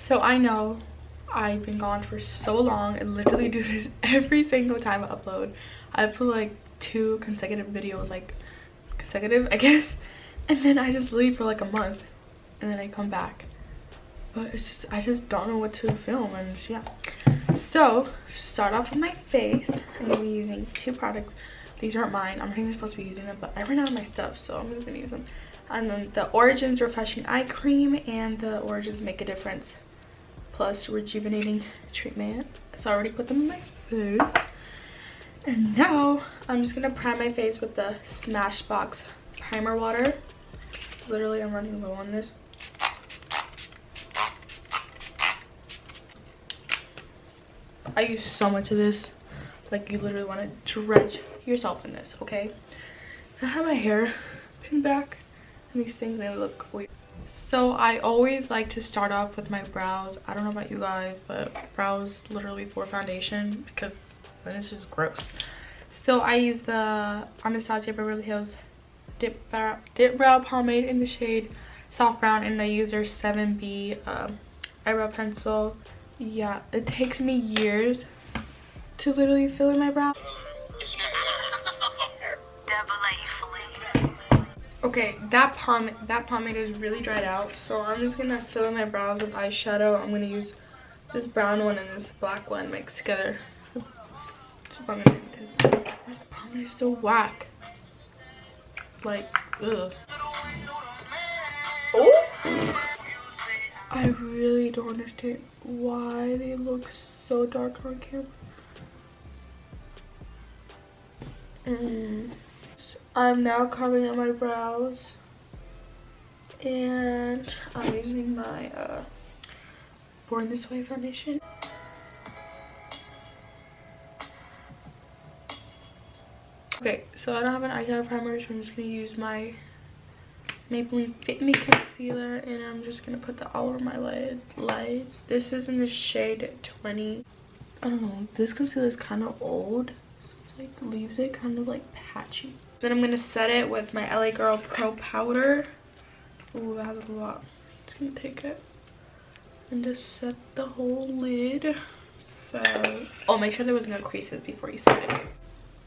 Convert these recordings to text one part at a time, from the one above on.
So I know I've been gone for so long. I literally do this every single time I upload. I put like 2 consecutive videos, like consecutive I guess, and then I just leave for like a month and then I come back. But it's just, I just don't know what to film, and yeah. So start off with my face. I'm gonna be using 2 products. These aren't mine. I'm not even supposed to be using them, but I ran out of my stuff, so I'm just gonna use them. And then the Origins Refreshing Eye Cream and the Origins Make a Difference Plus Rejuvenating Treatment. So I already put them in my face. And now I'm just gonna prime my face with the Smashbox Primer Water. Literally, I'm running low on this. I use so much of this. Like, you literally want to drench yourself in this, okay? I have my hair pinned back and these things, they look weird. So I always like to start off with my brows. I don't know about you guys, but brows literally for foundation, because then it's just gross. So I use the Anastasia Beverly Hills Dip Brow Pomade in the shade Soft Brown, and I use their 7B eyebrow pencil. Yeah, it takes me years to literally fill in my brow. Okay, that pomade is really dried out, so I'm just gonna fill in my brows with eyeshadow. I'm gonna use this brown one and this black one mixed together. That's what I'm gonna do, because this pomade is so whack. Like, ugh. Oh! I really don't understand why they look so dark on camera. So I'm now covering up my brows, and I'm using my Born This Way foundation. Okay, so I don't have an eyeshadow primer, so I'm just gonna use my Maybelline Fit Me concealer, and I'm just gonna put that all over my lids. This is in the shade 20. I don't know, this concealer is kind of old, so it like leaves it kind of like patchy. Then I'm gonna set it with my LA Girl Pro Powder. Ooh, that has a lot. Just gonna take it and just set the whole lid. So, oh, make sure there was no creases before you set it.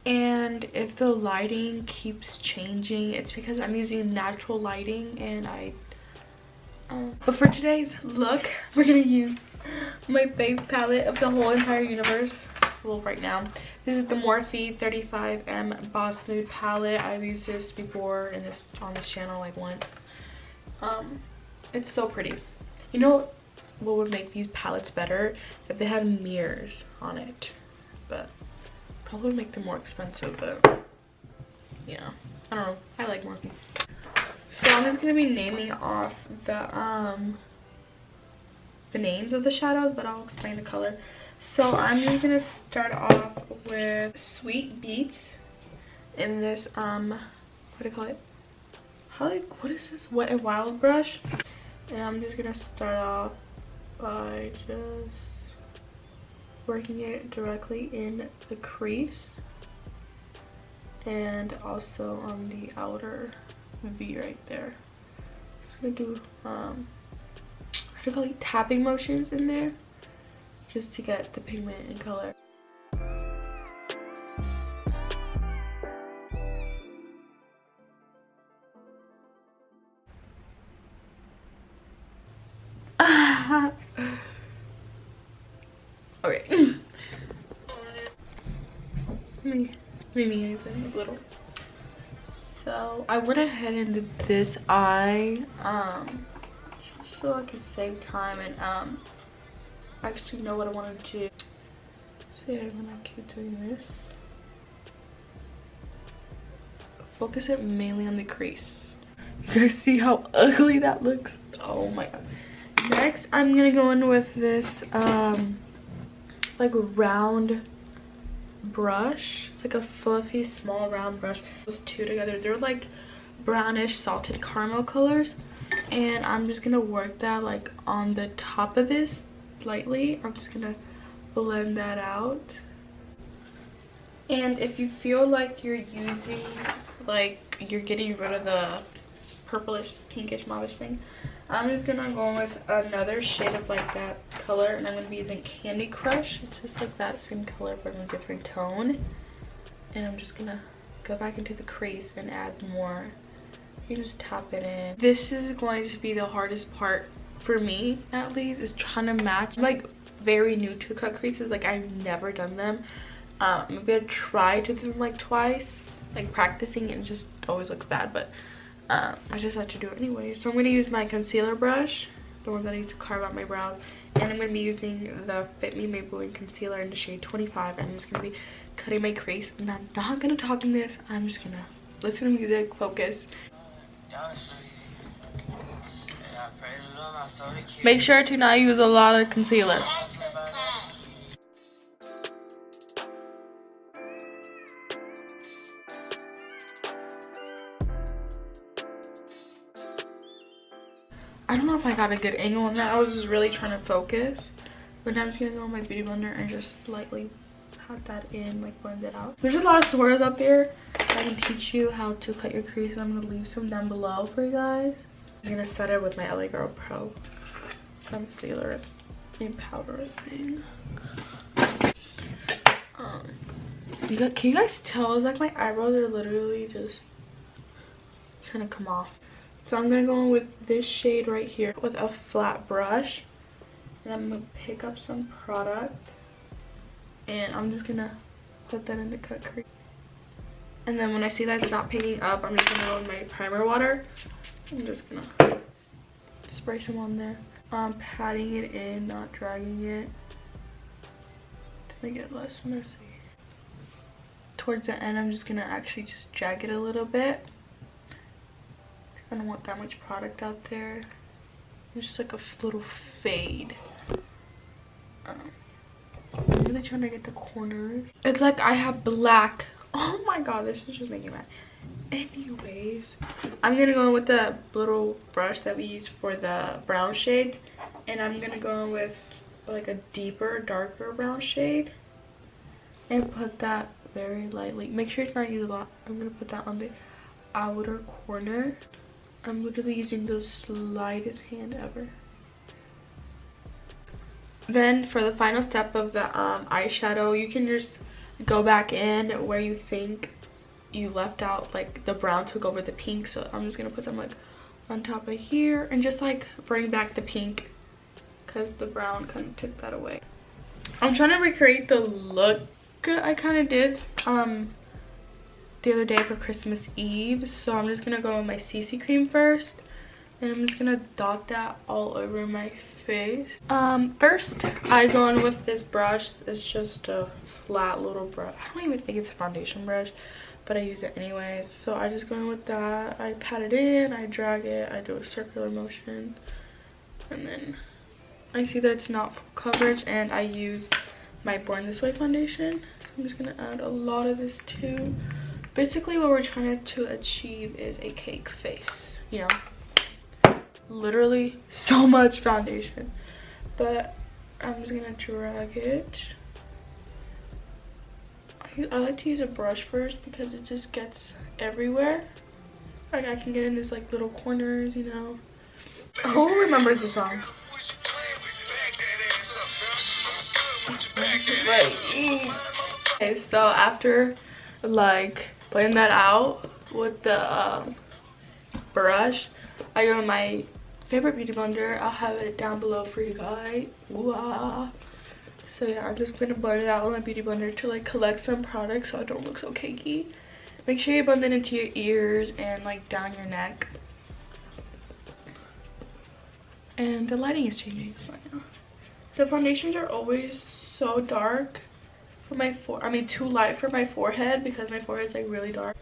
And if the lighting keeps changing, it's because I'm using natural lighting, and but for today's look, we're gonna use my fave palette of the whole entire universe. Well, right now, this is the Morphe 35M Boss Nude palette. I've used this before on this channel like once. It's so pretty. You know what would make these palettes better? If they had mirrors on it, but probably make them more expensive. But yeah, I don't know, I like Morphe. So I'm just gonna be naming off the names of the shadows, but I'll explain the color. So I'm just gonna start off with Sweet Beats in this what do you call it, what is this, Wet n Wild brush. And I'm just gonna start off by just working it directly in the crease and also on the outer V right there. Just gonna do how do you call it, tapping motions in there just to get the pigment and color. Okay. Let me open a little. So I went ahead and did this eye so I could save time and actually know what I wanted to do. So yeah, I'm gonna keep doing this. Focus it mainly on the crease. You guys see how ugly that looks? Oh my god. Next, I'm gonna go in with this like round brush. It's like a fluffy small round brush. Those two together, they're like brownish salted caramel colors, and I'm just gonna work that like on the top of this lightly. I'm just gonna blend that out. And if you feel like you're using, like you're getting rid of the purplish, pinkish, mauvish thing. I'm just gonna go with another shade of like that color, and I'm gonna be using Candy Crush. It's just like that same color but in a different tone. And I'm just gonna go back into the crease and add more. You just tap it in. This is going to be the hardest part for me, at least, is trying to match. I'm like very new to cut creases, like I've never done them. Maybe I tried to do them like twice, like practicing, and it just always looks bad, but I just had to do it anyway. So I'm going to use my concealer brush, the one that I used to carve out my brows, and I'm going to be using the Fit Me Maybelline concealer in the shade 25, and I'm just going to be cutting my crease. And I'm not going to talk in this, I'm just going to listen to music, focus. Make sure to not use a lot of concealer. I don't know if I got a good angle on that. I was just really trying to focus. But now I'm just gonna go on my beauty blender and just lightly pat that in, like blend it out. There's a lot of tutorials out there that can teach you how to cut your crease, and I'm gonna leave some down below for you guys. I'm gonna set it with my LA Girl Pro concealer and powder thing. Can you guys tell? It's like my eyebrows are literally just trying to come off. So I'm gonna go in with this shade right here with a flat brush, and I'm gonna pick up some product, and I'm just gonna put that in the cut crease. And then when I see that it's not picking up, I'm just gonna go with my primer water. I'm just gonna spray some on there. I'm patting it in, not dragging it, to make it less messy. Towards the end, I'm just gonna actually just drag it a little bit. I don't want that much product out there. It's just like a little fade. I'm really trying to get the corners. It's like I have black. Oh my god, this is just making me mad. Anyways, I'm gonna go in with the little brush that we use for the brown shades, and I'm gonna go in with like a deeper, darker brown shade and put that very lightly. Make sure to not use a lot. I'm gonna put that on the outer corner. I'm literally using the slightest hand ever. Then for the final step of the eyeshadow, you can just go back in where you think you left out, like the brown took over the pink. So I'm just gonna put them like on top of here and just like bring back the pink, because the brown kind of took that away. I'm trying to recreate the look I kind of did the other day for Christmas Eve. So I'm just gonna go with my CC cream first, and I'm just gonna dot that all over my face. First I go in with this brush. It's just a flat little brush. I don't even think it's a foundation brush, but I use it anyways. So I just go in with that. I pat it in, I drag it, I do a circular motion, and then I see that it's not full coverage, and I use my Born This Way foundation. I'm just gonna add a lot of this too. Basically what we're trying to achieve is a cake face, you know, literally so much foundation. But I'm just gonna drag it. I like to use a brush first because it just gets everywhere. Like I can get in these like little corners, you know. Who remembers the song? Okay, so after like blend that out with the brush, I go to my favorite beauty blender. I'll have it down below for you guys. Wow. So yeah, I'm just gonna blend it out with my beauty blender to like collect some products so I don't look so cakey. Make sure you blend it into your ears and like down your neck. And the lighting is changing right now. The foundations are always so dark for my too light for my forehead, because my forehead is like really dark.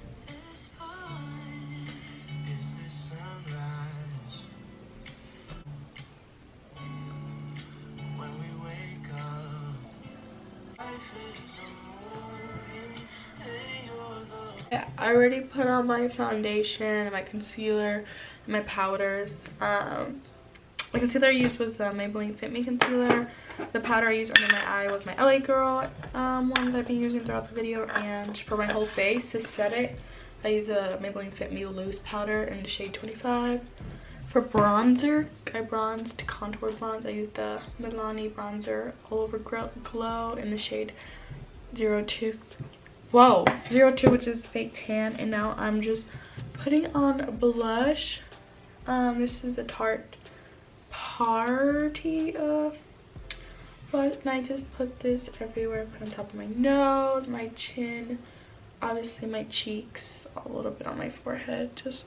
Yeah, I already put on my foundation, my concealer, and my powders. The concealer I used was the Maybelline Fit Me concealer. The powder I used under my eye was my LA Girl one that I've been using throughout the video. And for my whole face, to set it, I use a Maybelline Fit Me loose powder in the shade 25. For bronzer, I bronzed contour bronze. I used the Milani bronzer All Over Glow in the shade 02. Whoa, 02, which is fake tan. And now I'm just putting on blush. This is the Tarte Party blush, and I just put this everywhere. Put on top of my nose, my chin, obviously my cheeks, a little bit on my forehead. Just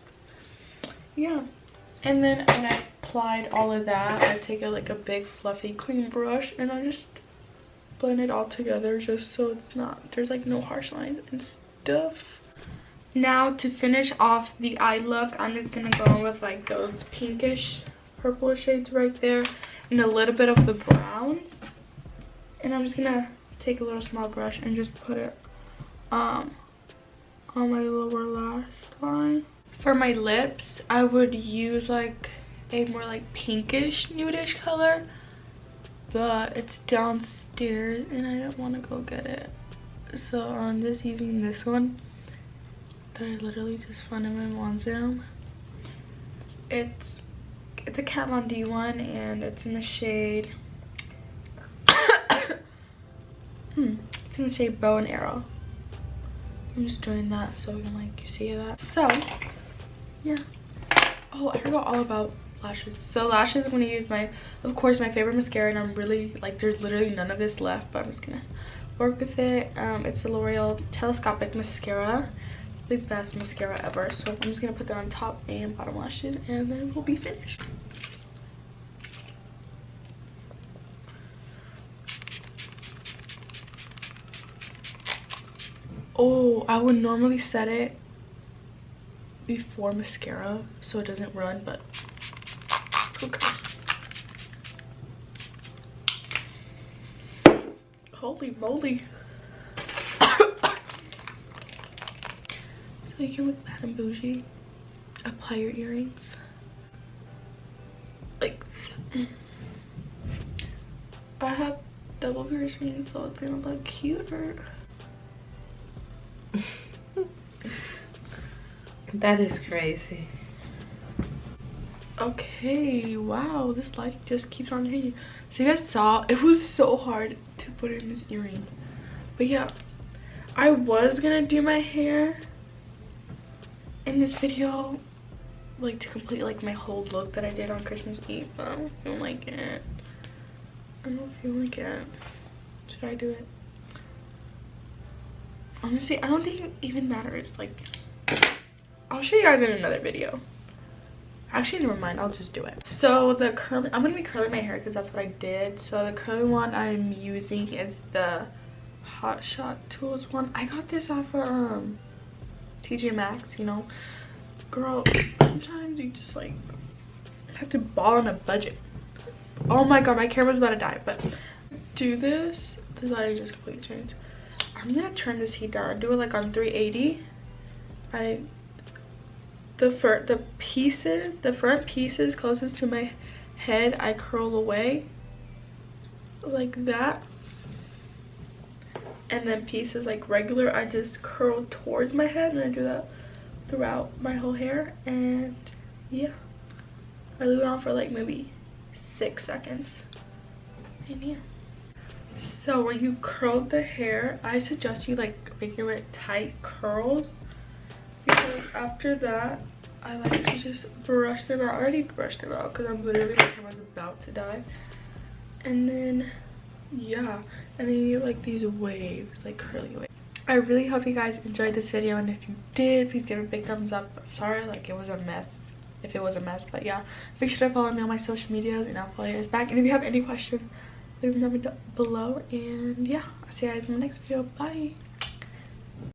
yeah. And then when I applied all of that, I take a big fluffy clean brush and I just blend it all together, just so it's not, there's like no harsh lines and stuff. Now to finish off the eye look, I'm just gonna go in with like those pinkish purple shades right there and a little bit of the browns. And I'm just gonna take a little small brush and just put it on my lower lash line. For my lips, I would use like a more like pinkish nudish color, but it's downstairs and I don't want to go get it, so I'm just using this one that I literally just found in my mom's room. It's a Kat Von D one and it's in the shade it's in the shade Bow and Arrow. I'm just doing that so you can like you see that. So yeah. Oh, I forgot all about lashes. So lashes, I'm gonna use of course my favorite mascara, and I'm really like, there's literally none of this left, but I'm just gonna work with it. It's the L'Oreal Telescopic Mascara. It's the best mascara ever. So I'm just gonna put that on top and bottom lashes, and then we'll be finished. Oh, I would normally set it before mascara so it doesn't run, but okay. Holy moly. So you can look bad and bougie. Apply your earrings like I have double piercings, so it's gonna look cuter. That is crazy. Okay, wow, this light just keeps on hitting. So you guys saw, it was so hard to put in this earring. But yeah, I was gonna do my hair in this video, like to complete like my whole look that I did on Christmas Eve, but I don't feel like it. I don't feel like it. Should I do it? Honestly, I don't think it even matters. Like, I'll show you guys in another video. Actually, never mind, I'll just do it. So the curly, I'm gonna be curling my hair because that's what I did. So the curly one I'm using is the Hot Shot Tools one. I got this off of TJ Maxx, you know. Girl, sometimes you just like have to ball on a budget. Oh my god, my camera's about to die. But do this, the lighting just completely changed. I'm gonna turn this heat down, do it like on 380. The front pieces closest to my head, I curl away like that, and then pieces like regular, I just curl towards my head, and I do that throughout my whole hair. And yeah, I leave it on for like maybe 6 seconds, and yeah. So when you curl the hair, I suggest you like making it tight curls, because after that I like to just brush them out. I already brushed them out because I'm literally, my camera's about to die. And then yeah, and then you get like these waves, like curly waves. I really hope you guys enjoyed this video, and if you did, please give it a big thumbs up. I'm sorry like it was a mess, if it was a mess, but yeah, make sure to follow me on my social medias and I'll follow you guys back. And if you have any questions, leave them down below, and yeah, I'll see you guys in the next video. Bye.